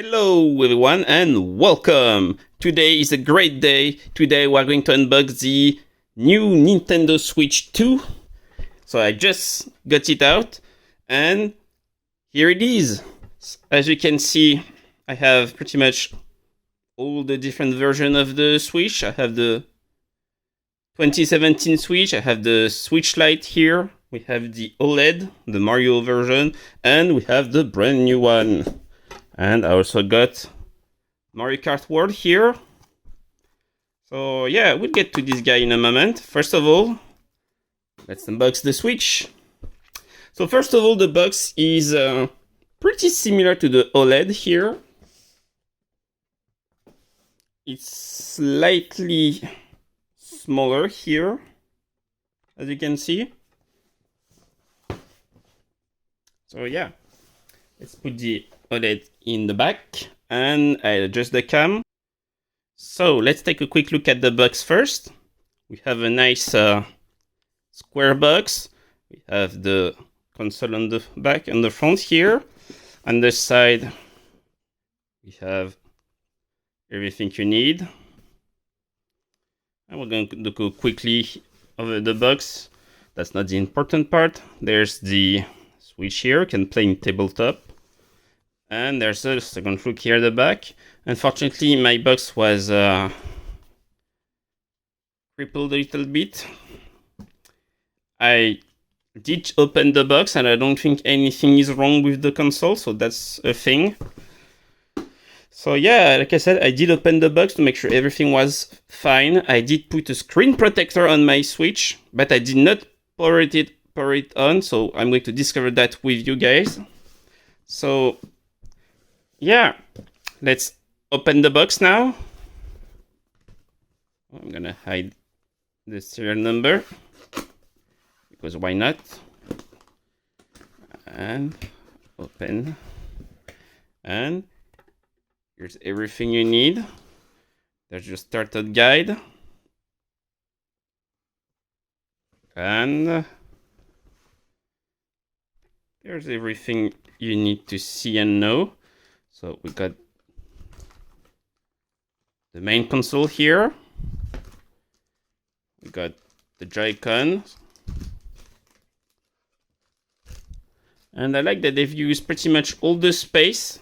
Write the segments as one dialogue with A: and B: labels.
A: Hello everyone and welcome! Today is a great day. Today we're going to unbox the new Nintendo Switch 2. So I just got it out and here it is. As you can see, I have pretty much all the different versions of the Switch. I have the 2017 Switch, I have the Switch Lite here, we have the OLED, the Mario version, and we have the brand new one. And I also got Mario Kart World here. So yeah, we'll get to this guy in a moment. First of all, let's unbox the Switch. So first of all, the box is pretty similar to the OLED here. It's slightly smaller here, as you can see. So yeah, let's put the OLED in the back and I adjust the cam. So let's take a quick look at the box first. We have a nice square box. We have the console on the back and the front here. On the side, we have everything you need. And we're going to go quickly over the box. That's not the important part. There's the Switch here, you can play in tabletop. And there's a second look here at the back. Unfortunately, my box was crippled a little bit. I did open the box and I don't think anything is wrong with the console, so that's a thing. So yeah, like I said, I did open the box to make sure everything was fine. I did put a screen protector on my Switch, but I did not power it on, so I'm going to discover that with you guys. So yeah, let's open the box now. I'm gonna hide the serial number because why not? And open, and here's everything you need. There's your starter guide, and there's everything you need to see and know. So we got the main console here. We got the Joy-Con. And I like that they've used pretty much all the space.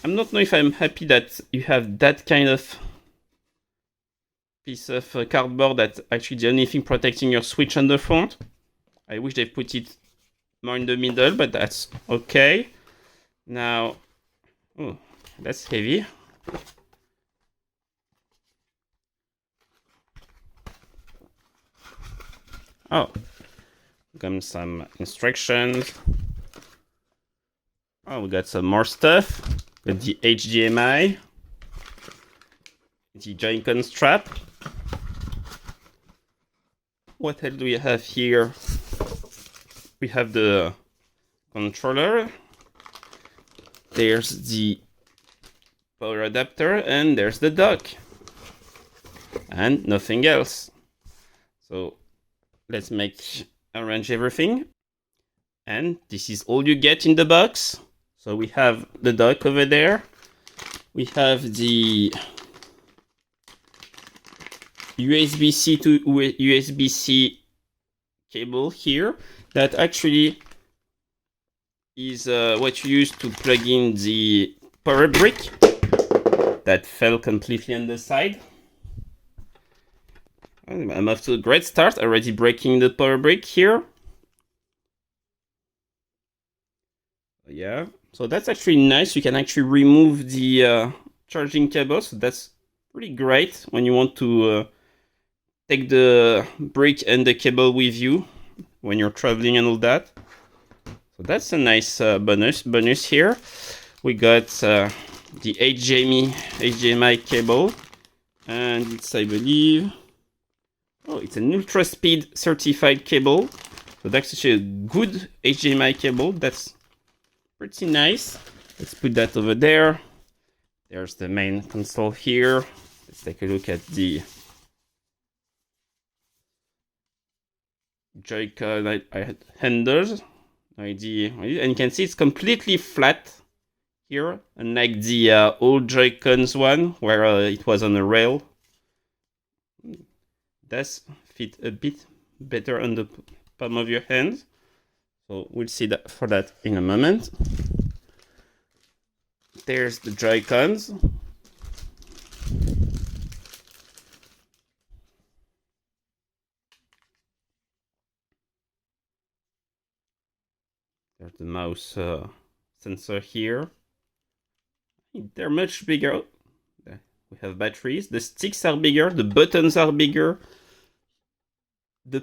A: I'm not know if I'm happy that you have that kind of piece of cardboard that's actually the only thing protecting your Switch on the front. I wish they put it more in the middle, but that's okay. Now, oh, that's heavy. Oh, got some instructions. Oh, we got some more stuff. Got the HDMI, the Joy-Con strap. What else do we have here? We have the controller. There's the power adapter and there's the dock. And nothing else. So let's arrange everything. And this is all you get in the box. So we have the dock over there. We have the USB-C to USB-C cable here that actually is what you use to plug in the power brick that fell completely on the side. I'm off to a great start, already breaking the power brick here. Yeah, so that's actually nice. You can actually remove the charging cable, so that's pretty great when you want to take the brick and the cable with you when you're traveling and all that. So that's a nice bonus here. We got the HDMI cable, and it's, I believe, oh, it's an ultra speed certified cable. So that's actually a good HDMI cable. That's pretty nice. Let's put that over there. There's the main console here. Let's take a look at the Joy-Con handles. And you can see it's completely flat here, unlike the old Joy-Cons one where it was on a rail. It does fit a bit better on the palm of your hand. So we'll see that for that in a moment. There's the Joy-Cons. There's the mouse sensor here. They're much bigger. We have batteries. The sticks are bigger. The buttons are bigger. The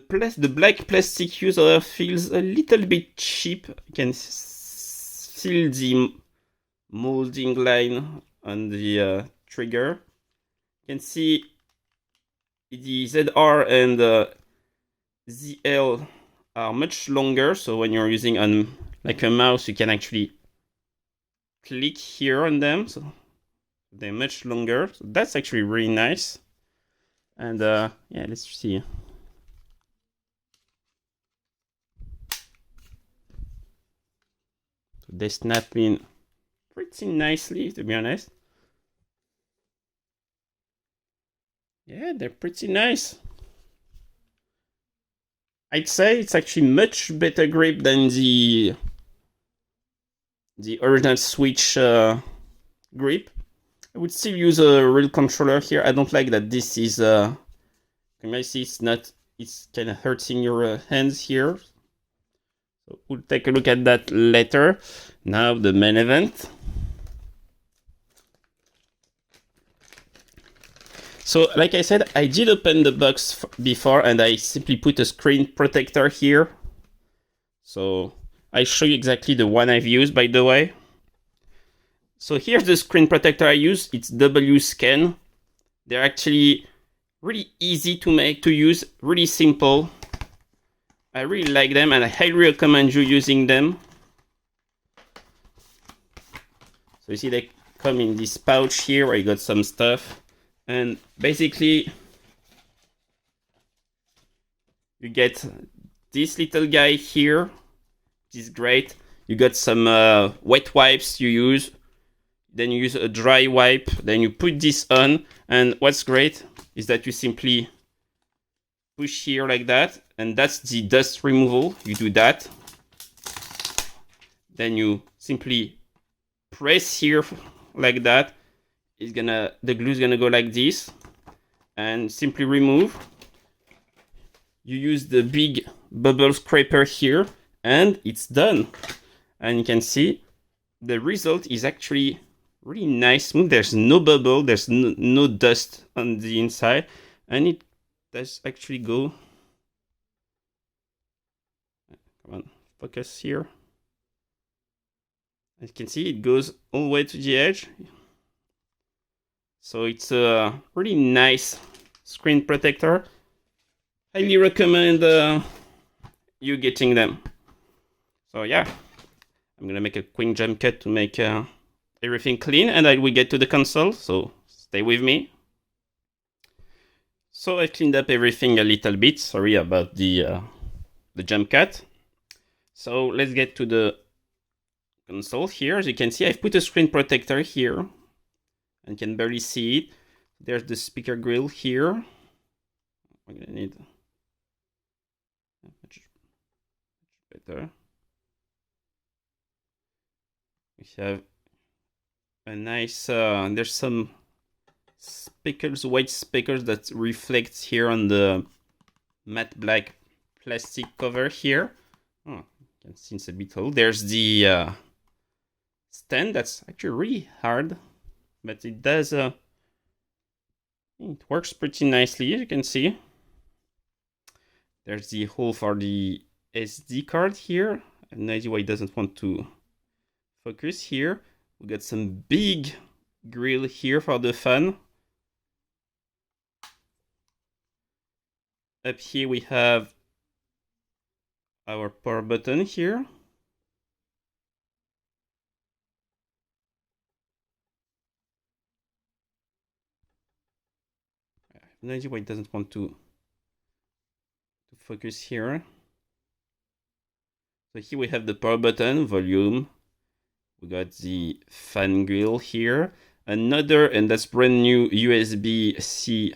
A: black plastic used feels a little bit cheap. You can feel the molding line on the trigger. You can see the ZR and ZL are much longer, so when you're using on like a mouse, you can actually click here on them, so they're much longer. So that's actually really nice. And yeah, let's see. So they snap in pretty nicely, to be honest. Yeah, they're pretty nice. I'd say it's actually much better grip than the original Switch grip. I would still use a real controller here. I don't like that this is you might see it's kind of hurting your hands here. So we'll take a look at that later. Now the main event. So like I said, I did open the box before and I simply put a screen protector here. So I'll show you exactly the one I've used, by the way. So here's the screen protector I use. It's W-Scan. They're actually really easy to use, really simple. I really like them and I highly recommend you using them. So you see they come in this pouch here where you got some stuff. And basically, you get this little guy here. This is great. You got some wet wipes you use. Then you use a dry wipe. Then you put this on. And what's great is that you simply push here like that. And that's the dust removal. You do that. Then you simply press here like that. The glue is gonna go like this and simply remove. You use the big bubble scraper here and it's done. And you can see the result is actually really nice, smooth. There's no bubble, there's no dust on the inside, and it does actually go. Come on, focus here. As you can see, it goes all the way to the edge. So it's a really nice screen protector. Highly recommend you getting them. So yeah, I'm gonna make a quick jump cut to make everything clean, and I will get to the console. So stay with me. So I cleaned up everything a little bit. Sorry about the jump cut. So let's get to the console here. As you can see, I've put a screen protector here. And can barely see it. There's the speaker grill here. We're gonna need much better. We have a nice. There's some speakers, white speakers that reflects here on the matte black plastic cover here. Oh, you can see it's a bit old. There's the stand that's actually really hard. But it does, it works pretty nicely, as you can see. There's the hole for the SD card here. I have no idea why it doesn't want to focus here. We got some big grill here for the fan. Up here we have our power button here. No idea why it doesn't want to focus here. So here we have the power button, volume. We got the fan grill here. Another, and that's brand new, USB-C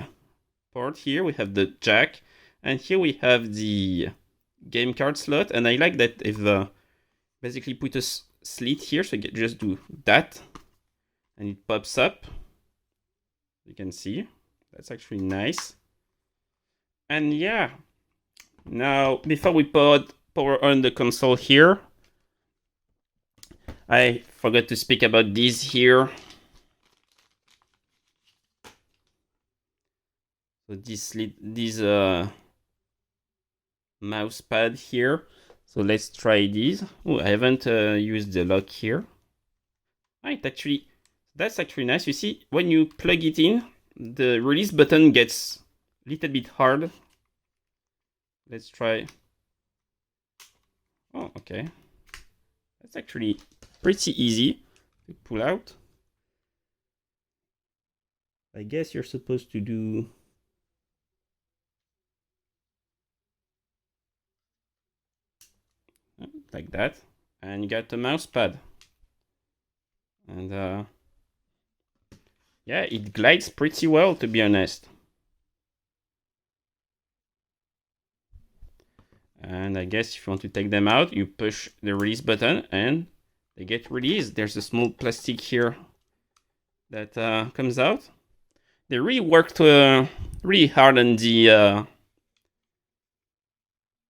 A: port here. We have the jack. And here we have the game card slot. And I like that they've basically put a slit here. So you can just do that. And it pops up. You can see. That's actually nice. And yeah. Now, before we power on the console here, I forgot to speak about these here. So this mouse pad here. So let's try these. Oh, I haven't used the lock here. That's actually nice. You see, when you plug it in, the release button gets a little bit hard. Let's try. Oh, okay. That's actually pretty easy to pull out. I guess you're supposed to do like that, and you got the mouse pad. And yeah, it glides pretty well, to be honest. And I guess if you want to take them out, you push the release button and they get released. There's a small plastic here that comes out. They really worked really hard on the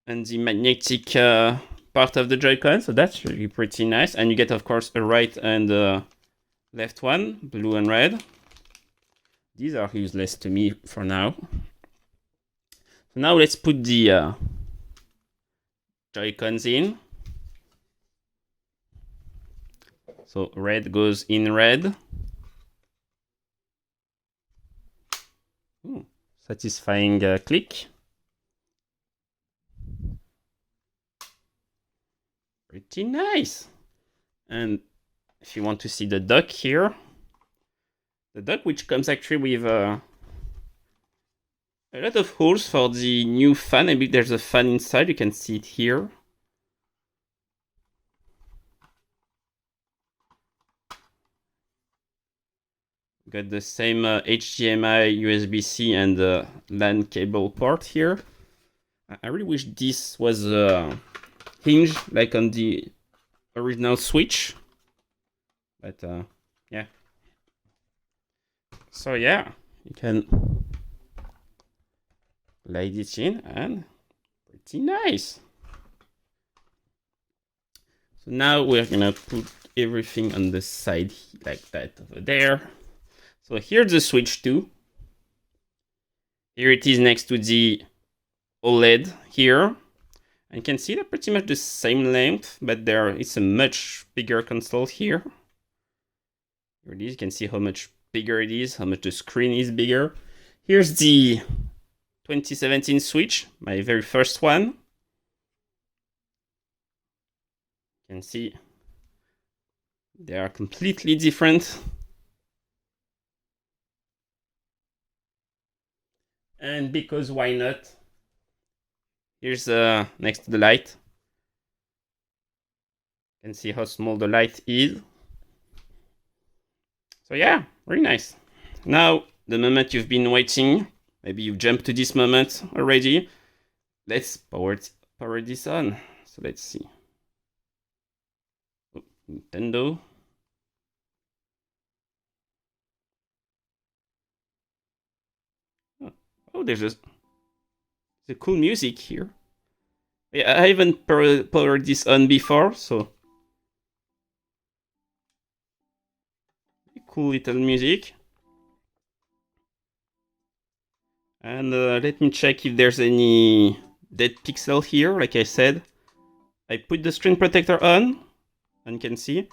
A: magnetic part of the Joy-Con, so that's really pretty nice. And you get, of course, a right and left one, blue and red. These are useless to me for now. So now let's put the Joy-Cons in. So red goes in red. Ooh, satisfying click. Pretty nice. And if you want to see the dock here, the dock which comes actually with a lot of holes for the new fan. Maybe there's a fan inside. You can see it here. Got the same HDMI, USB-C, and LAN cable port here. I really wish this was hinged like on the original Switch. But yeah. So yeah, you can slide it in and pretty nice. So now we're gonna put everything on the side like that over there. So here's the Switch 2. Here it is next to the OLED here. And you can see they're pretty much the same length, but it's a much bigger console here. Here it is. You can see how much bigger it is, how much the screen is bigger. Here's the 2017 Switch, my very first one. You can see they are completely different. And because why not? Here's next to the Lite. You can see how small the Lite is. So yeah, really nice. Now, the moment you've been waiting, maybe you've jumped to this moment already. Let's power this on. So let's see. Oh, Nintendo. Oh, there's the cool music here. Yeah, I haven't powered this on before, so cool little music. And let me check if there's any dead pixel here. Like I said, I put the screen protector on, and you can see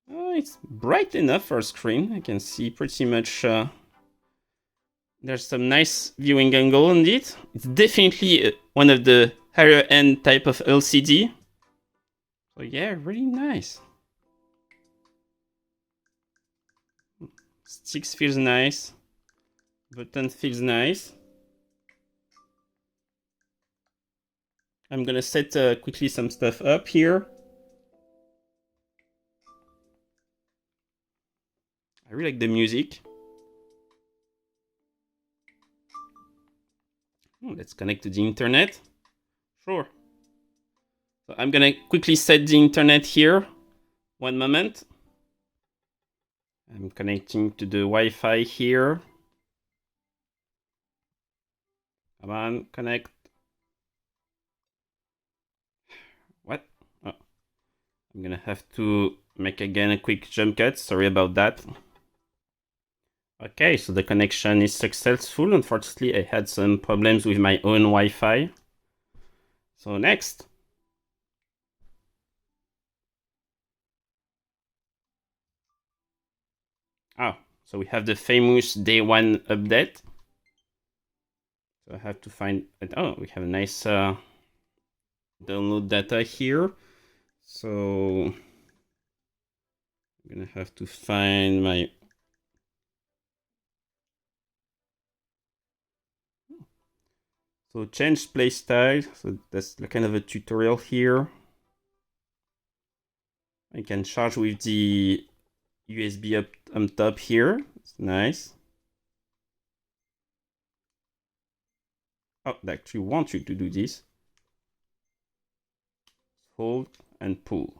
A: it's bright enough for a screen. I can see pretty much. There's some nice viewing angle on it. It's definitely one of the higher end type of LCD. So yeah, really nice. Sticks feels nice. Button feels nice. I'm gonna set quickly some stuff up here. I really like the music. Let's connect to the internet. Sure. So I'm gonna quickly set the internet here. One moment. I'm connecting to the Wi-Fi here. Come on, connect. What? Oh. I'm gonna have to make again a quick jump cut. Sorry about that. Okay, so the connection is successful. Unfortunately, I had some problems with my own Wi-Fi. So next. Oh, so we have the famous day one update. So I have to find it. Oh, we have a nice download data here. So I'm gonna have to find my. So change playstyle. So that's kind of a tutorial here. I can charge with the USB up on top here. It's nice. Oh, they actually want you to do this. Hold and pull.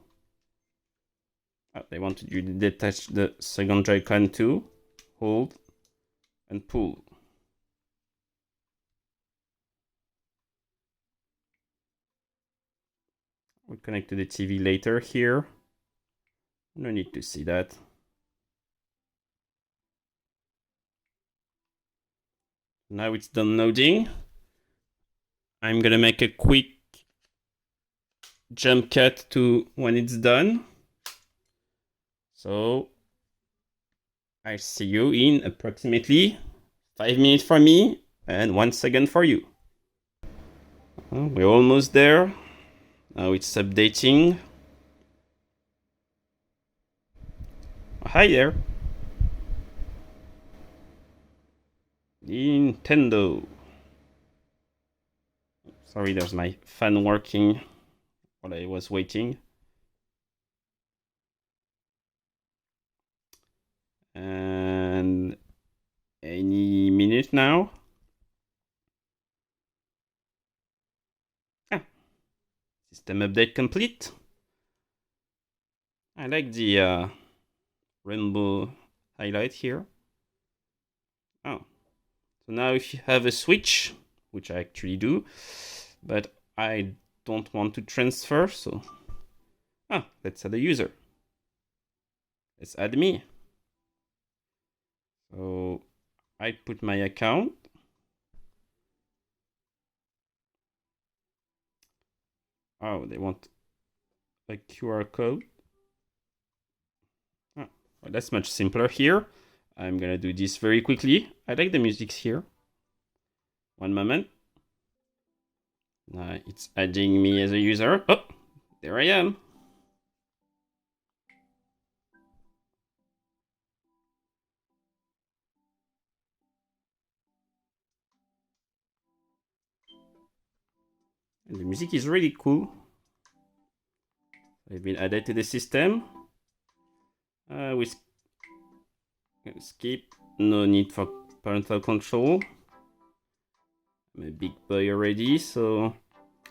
A: Oh, they want you to detach the second Joy-Con too. Hold and pull. We'll connect to the TV later here. No need to see that. Now it's downloading. I'm gonna make a quick jump cut to when it's done. So I see you in approximately 5 minutes for me and 1 second for you. We're almost there. Now it's updating. Hi there. Nintendo. Sorry, there's my fan working while I was waiting. And any minute now. System update complete. I like the rainbow highlight here. Oh, so now if you have a switch, which I actually do, but I don't want to transfer, so let's add a user. Let's add me. So I put my account. Oh, they want a QR code. Oh, well, that's much simpler here. I'm gonna do this very quickly. I like the music here. One moment. Now it's adding me as a user. Oh, there I am. And the music is really cool. I've been added to the system. We skip. No need for parental control. I'm a big boy already, so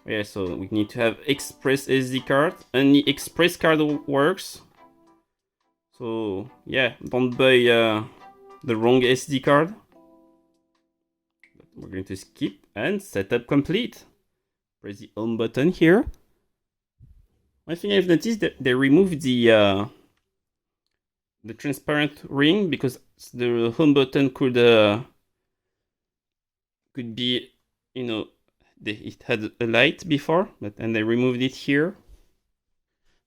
A: yeah. So we need to have express SD card. Only express card works. So yeah, don't buy the wrong SD card. We're going to skip and setup complete. Press the home button here. One thing I've noticed that they removed the transparent ring because the home button could be, it had a light before, and they removed it here.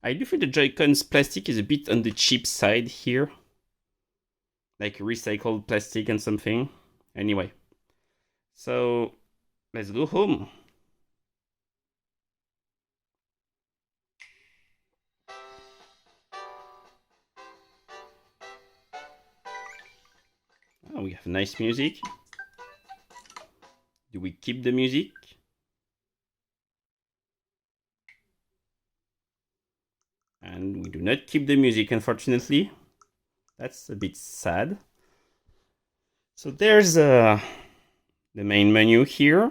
A: I do think the Joy-Con's plastic is a bit on the cheap side here, like recycled plastic and something. Anyway, so let's go home. Oh, we have nice music. Do we keep the music? And we do not keep the music, unfortunately. That's a bit sad. So there's the main menu here.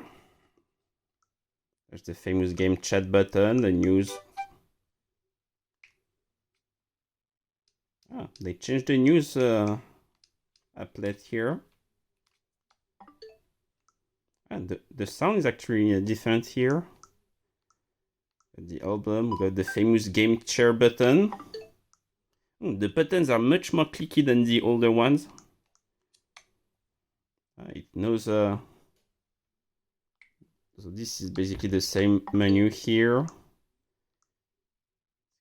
A: There's the famous game chat button, the news. They changed the news applet here. And the sound is actually different here. The album, we got the famous game chair button. The buttons are much more clicky than the older ones. It knows. So this is basically the same menu here.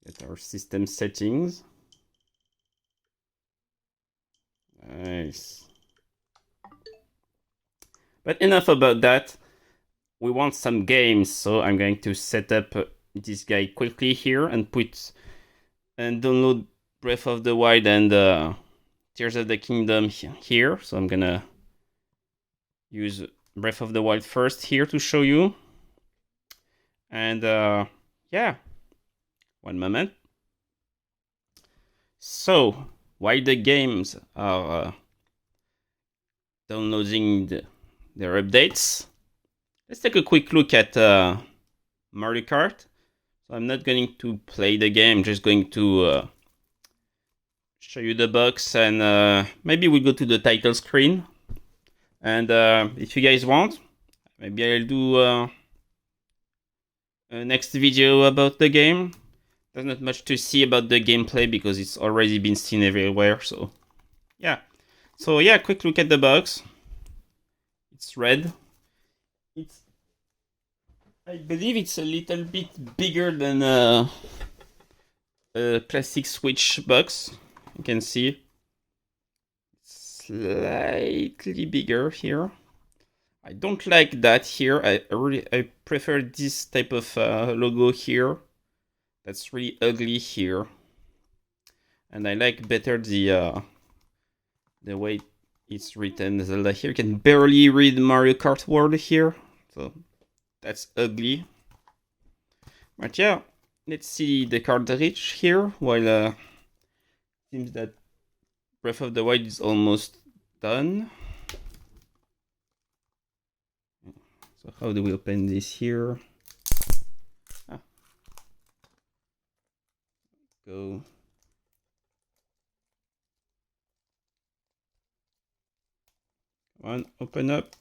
A: Get our system settings. Nice. But enough about that. We want some games, so I'm going to set up this guy quickly here and download Breath of the Wild and Tears of the Kingdom here. So I'm gonna use Breath of the Wild first here to show you. And yeah, one moment. So while the games are downloading their updates, let's take a quick look at Mario Kart. So I'm not going to play the game, I'm just going to show you the box, and maybe we'll go to the title screen. And if you guys want, maybe I'll do a next video about the game. There's not much to see about the gameplay because it's already been seen everywhere. So yeah, quick look at the box. It's red. I believe it's a little bit bigger than a classic Switch box. You can see slightly bigger here. I don't like that here. I prefer this type of logo here. That's really ugly here. And I like better the way it's written Zelda here. You can barely read Mario Kart World here. So that's ugly. But yeah, let's see the cartridge here. While seems that Breath of the Wild is almost done. So how do we open this here? Go. Come on, open up.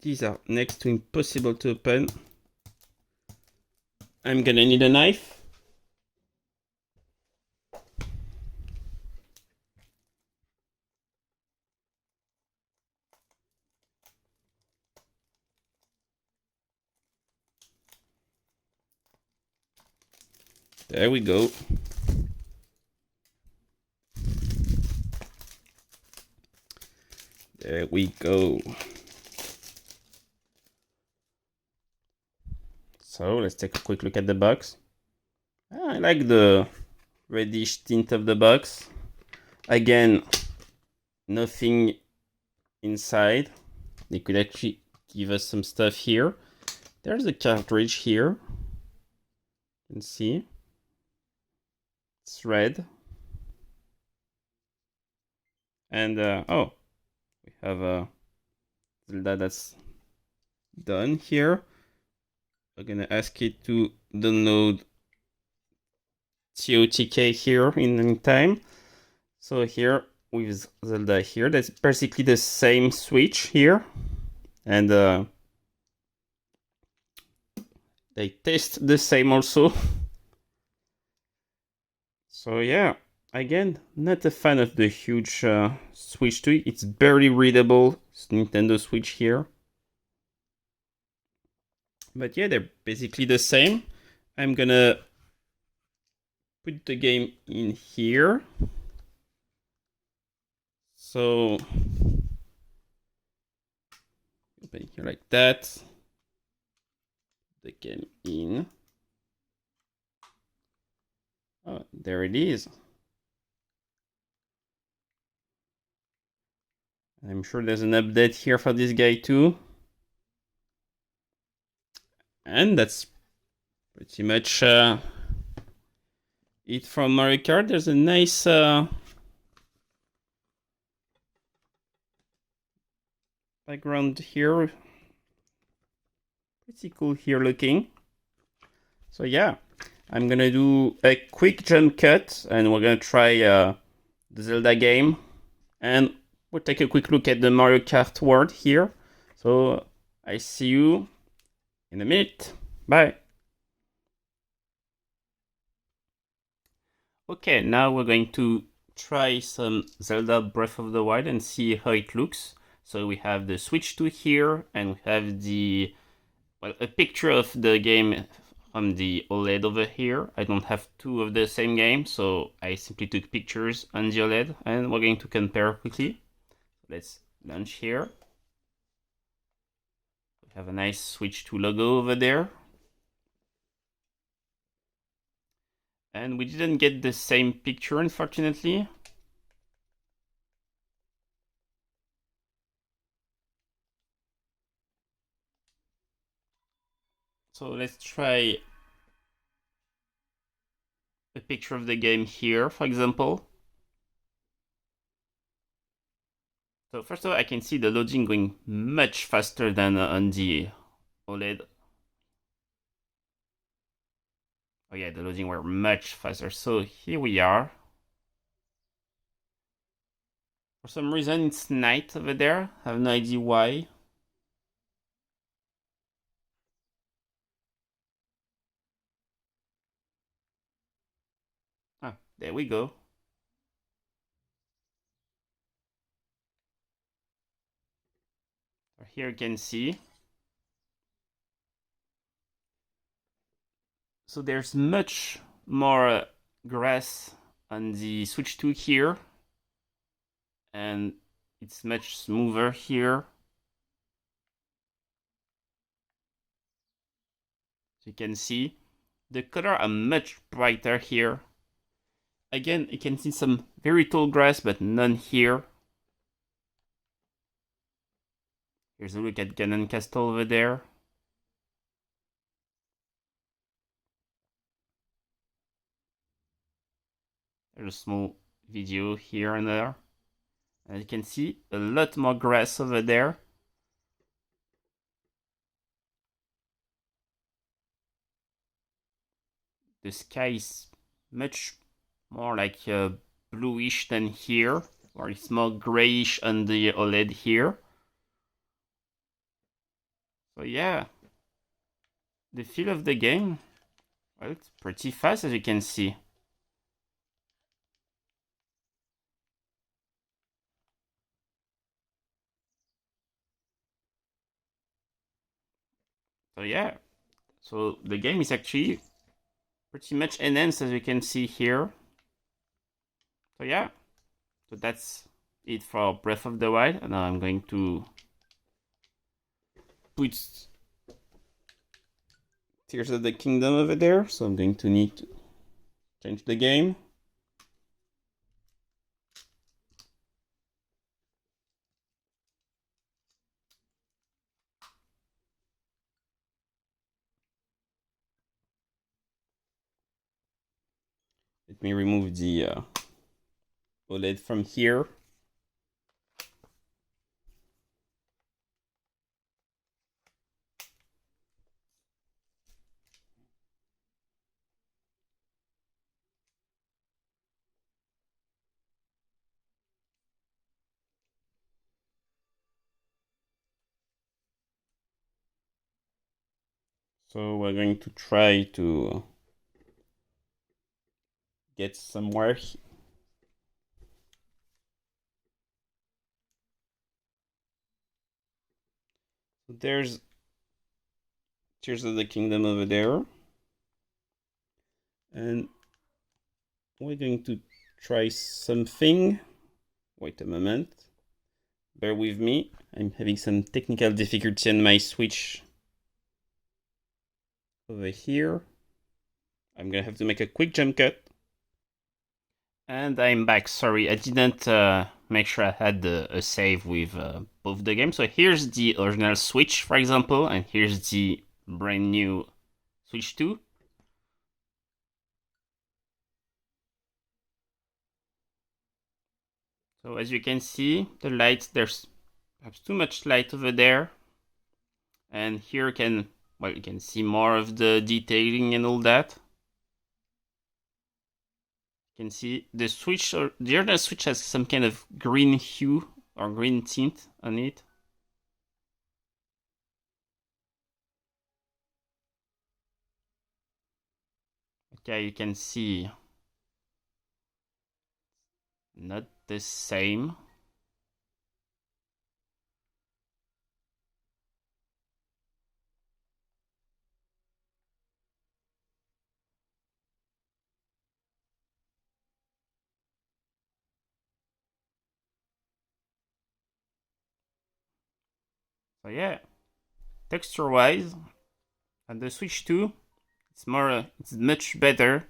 A: These are next to impossible to open. I'm gonna need a knife. There we go. There we go. So let's take a quick look at the box. I like the reddish tint of the box. Again, nothing inside. They could actually give us some stuff here. There's a cartridge here. You can see. It's red. And oh, we have a Zelda that's done here. We're gonna ask it to download TOTK here in the meantime. So here with Zelda here, that's basically the same Switch here, and they taste the same also. So yeah, again, not a fan of the huge Switch 2. It's barely readable. It's Nintendo Switch here. But yeah, they're basically the same. I'm gonna put the game in here. So open here like that. The game in. Oh, there it is. I'm sure there's an update here for this guy too. And that's pretty much it from Mario Kart. There's a nice background here. Pretty cool here looking. So yeah, I'm gonna do a quick jump cut and we're gonna try the Zelda game. And we'll take a quick look at the Mario Kart World here. So I see you in a minute. Bye. Okay, now we're going to try some Zelda Breath of the Wild and see how it looks. So we have the Switch 2 here, and we have the a picture of the game from the OLED over here. I don't have two of the same game, so I simply took pictures on the OLED, and we're going to compare quickly. Let's launch here. We have a nice Switch 2 logo over there. And we didn't get the same picture, unfortunately. So let's try a picture of the game here, for example. So first of all, I can see the loading going much faster than on the OLED. Oh yeah, the loading were much faster. So here we are. For some reason, it's night over there. I have no idea why. Ah, there we go. Here you can see. So there's much more grass on the Switch 2 here. And it's much smoother here. So you can see the color are much brighter here. Again, you can see some very tall grass, but none here. Here's a look at Ganon Castle over there. There's a small video here and there. As you can see, a lot more grass over there. The sky is much more like bluish than here, or it's more grayish on the OLED here. So yeah, the feel of the game, well, it's pretty fast as you can see. So yeah, so the game is actually pretty much enhanced as you can see here. So yeah, so that's it for Breath of the Wild. And now I'm going to put Tears of the Kingdom over there. So I'm going to need to change the game. Let me remove the OLED from here. So we're going to try to get somewhere. There's Tears of the Kingdom over there. And we're going to try something. Wait a moment. Bear with me. I'm having some technical difficulty on my Switch over here. I'm gonna have to make a quick jump cut. And I'm back. Sorry, I didn't make sure I had a save with both the games. So here's the original Switch, for example, and here's the brand new Switch 2. So as you can see, the lights, there's perhaps too much light over there. And here you can see more of the detailing and all that. You can see the Switch, or the other Switch has some kind of green hue or green tint on it. Okay, you can see not the same. So yeah, texture-wise, on the Switch 2, it's much better,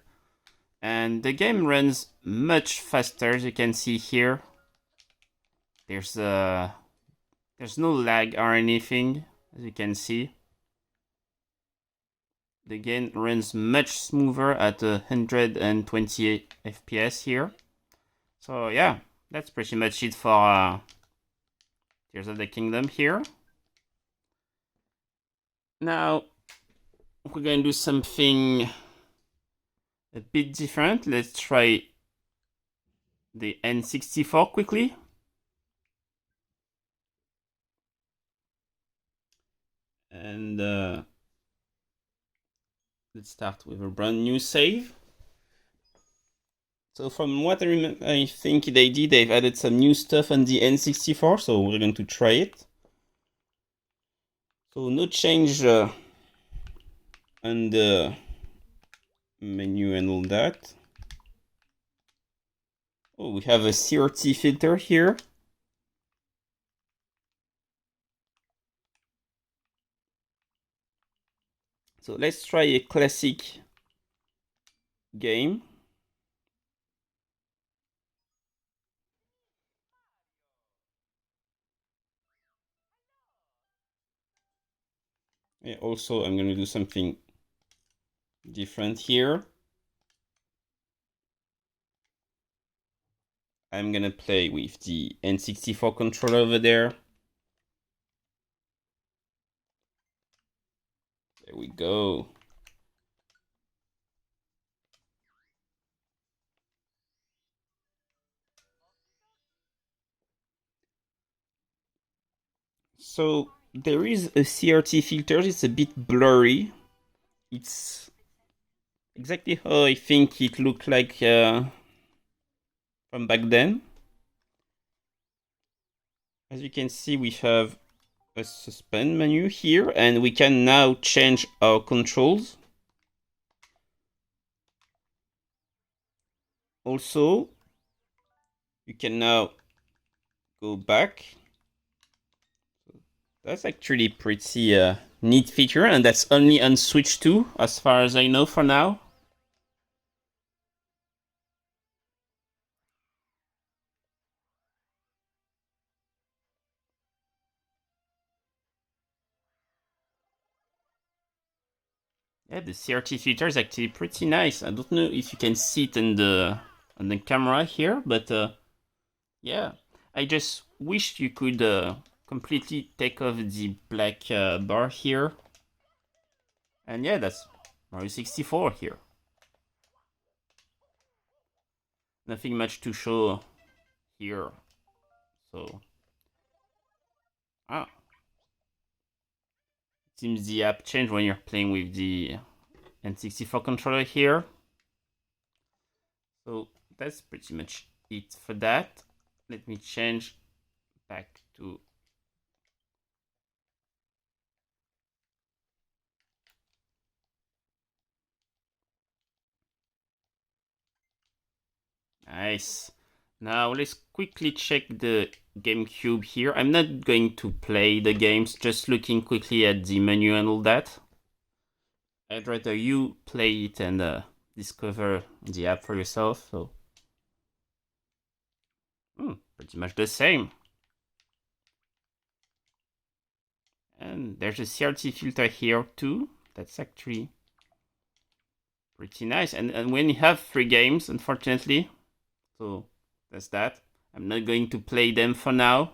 A: and the game runs much faster. As you can see here, there's no lag or anything. As you can see, the game runs much smoother at 128 FPS here. So yeah, that's pretty much it for Tears of the Kingdom here. Now, we're going to do something a bit different. Let's try the N64 quickly. And let's start with a brand new save. So from what I think they've added some new stuff on the N64, so we're going to try it. So no change on the menu and all that. Oh, we have a CRT filter here. So let's try a classic game. And also, I'm going to do something different here. I'm going to play with the N64 controller over there. There we go. So there is a CRT filter. It's a bit blurry. It's exactly how I think it looked like from back then. As you can see, we have a suspend menu here, and we can now change our controls. Also, you can now go back. That's actually pretty neat feature, and that's only on Switch 2, as far as I know for now. Yeah, the CRT filter is actually pretty nice. I don't know if you can see it on the camera here, but yeah, I just wish you could completely take off the black bar here. And yeah, that's Mario 64 here. Nothing much to show here. So, seems the app changed when you're playing with the N64 controller here. So that's pretty much it for that. Let me change back to nice. Now let's quickly check the GameCube here. I'm not going to play the games, just looking quickly at the menu and all that. I'd rather you play it and discover the app for yourself. So, pretty much the same. And there's a CRT filter here too. That's actually pretty nice. And when you have 3 games, unfortunately, so that's that. I'm not going to play them for now.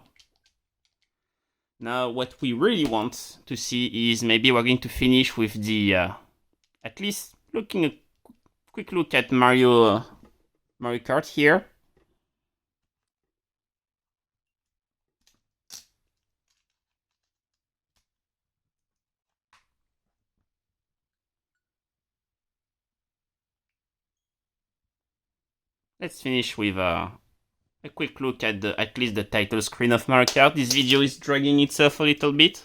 A: Now, what we really want to see is maybe we're going to finish with the, at least looking a quick look at Mario Kart here. Let's finish with a quick look at at least the title screen of Mario Kart. This video is dragging itself a little bit.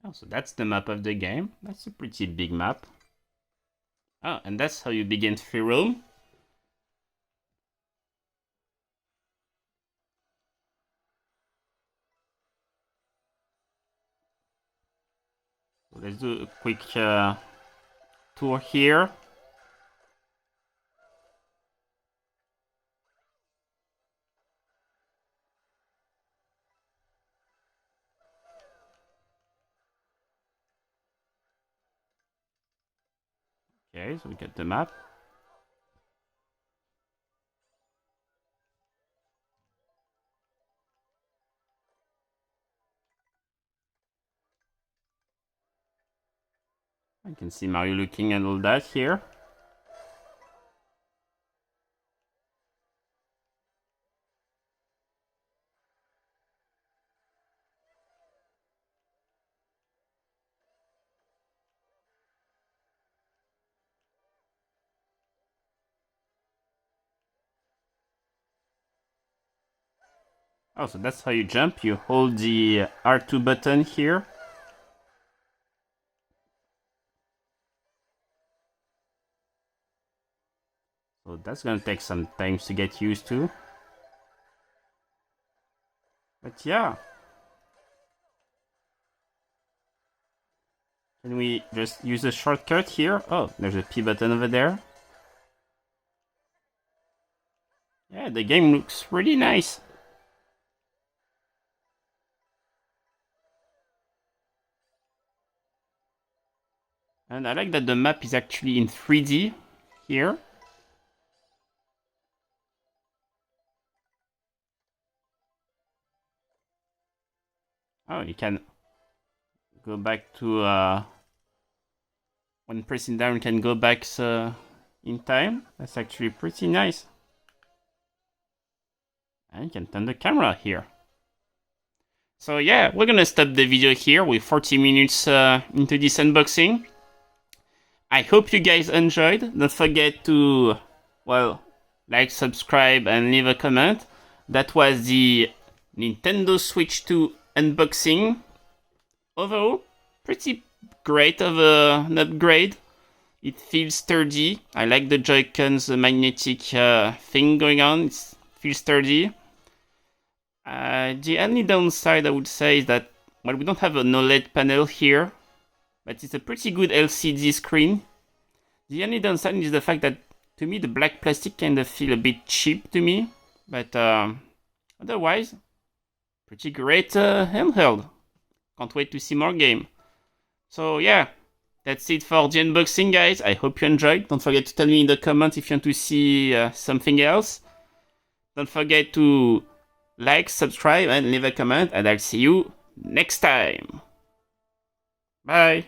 A: Oh, so that's the map of the game. That's a pretty big map. Oh, and that's how you begin free roam. So let's do a quick tour here. Okay, so we got the map. I can see Mario looking at all that here. Oh, so that's how you jump. You hold the R2 button here. So that's gonna take some time to get used to. But yeah. Can we just use a shortcut here? Oh, there's a P button over there. Yeah, the game looks really nice. And I like that the map is actually in 3D here. Oh, you can go back to when pressing down, you can go back in time. That's actually pretty nice. And you can turn the camera here. So yeah, we're gonna stop the video here with 40 minutes into this unboxing. I hope you guys enjoyed. Don't forget to, well, like, subscribe, and leave a comment. That was the Nintendo Switch 2 unboxing. Overall, pretty great of an upgrade. It feels sturdy. I like the Joy-Cons magnetic thing going on. It feels sturdy. The only downside I would say is that, well, we don't have an OLED panel here, but it's a pretty good LCD screen. The only downside is the fact that, to me, the black plastic kind of feel a bit cheap to me, but otherwise, pretty great handheld. Can't wait to see more game. So yeah, that's it for the unboxing, guys. I hope you enjoyed. Don't forget to tell me in the comments if you want to see something else. Don't forget to like, subscribe, and leave a comment, and I'll see you next time. Bye.